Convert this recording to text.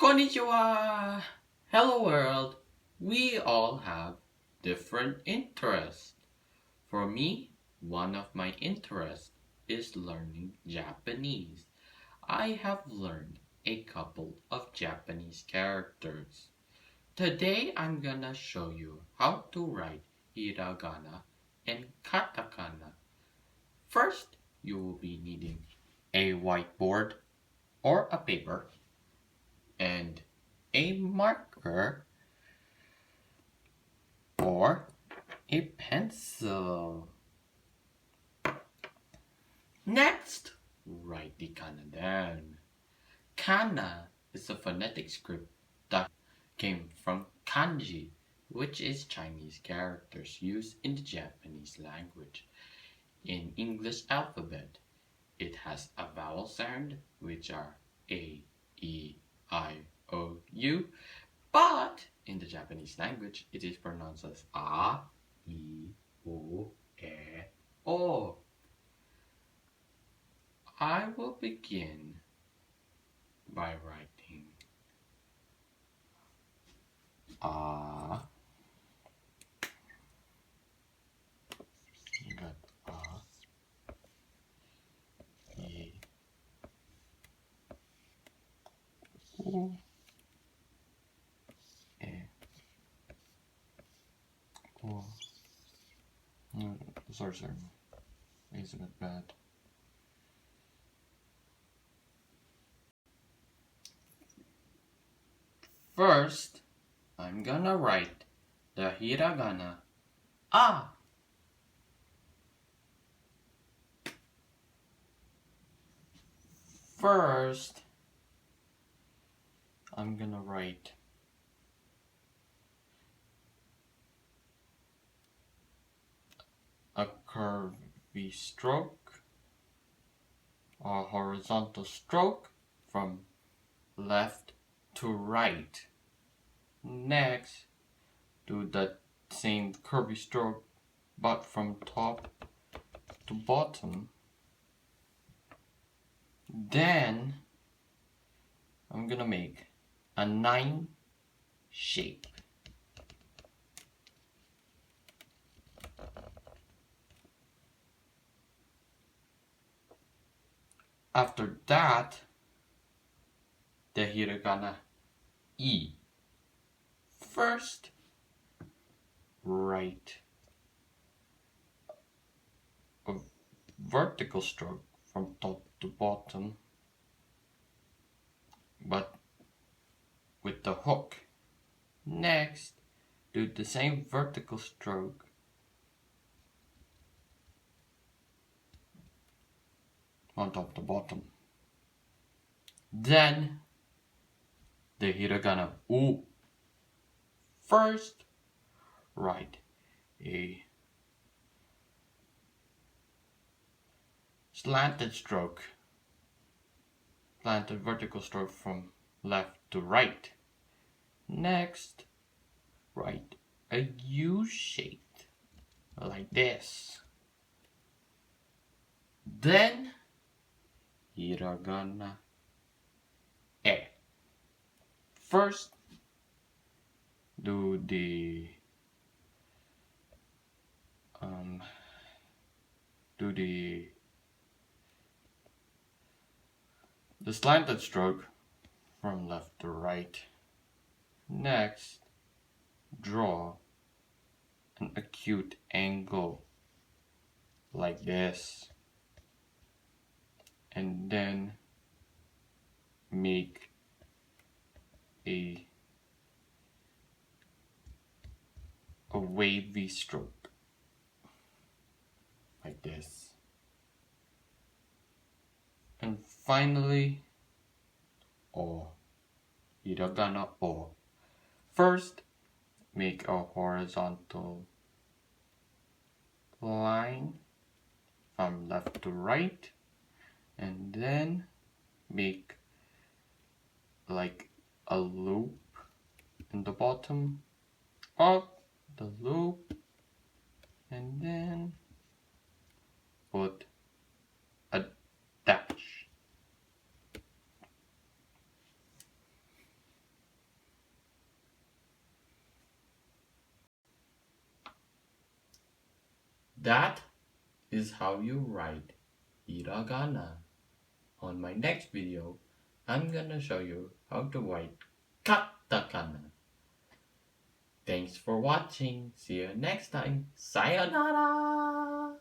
Konnichiwa! Hello world! We all have different interests. For me, one of my interests is learning Japanese. I have learned a couple of Japanese characters. Today I'm gonna show you how to write hiragana and katakana. First, you will be needing a whiteboard or a paper and a marker or a pencil. Next, write the kana down. Kana is a phonetic script that came from kanji, which is Chinese characters used in the Japanese language. In English alphabet, it has a vowel sound, which are A, E, I, O, U, but in the Japanese language, it is pronounced as A, I, O, E, O. I will begin by writing A. You got A, E, O, E, O. Sorry, it's a bit bad. First, I'm gonna write the hiragana A. First, I'm gonna write a curvy stroke, a horizontal stroke from left to right. Next, do the same curvy stroke but from top to bottom. Then I'm gonna make a 9 shape. After that, the hiragana E. First, write a vertical stroke from top to bottom, but with the hook. Next, do the same vertical stroke on top to bottom. Then, the hiragana U. First, write a slanted vertical stroke from left to right. Next, write a U shape like this. Then, hiragana E. First, do the slanted stroke from left to right. Next, draw an acute angle like this, and then make a wavy stroke like this. And finally, O. Hiragana O. First, make a horizontal line from left to right, and then make like a loop in the bottom of the loop, and then put a dash. That is how you write hiragana. On my next video, I'm gonna show you how to write katakana. Thanks for watching. See you next time. Sayonara!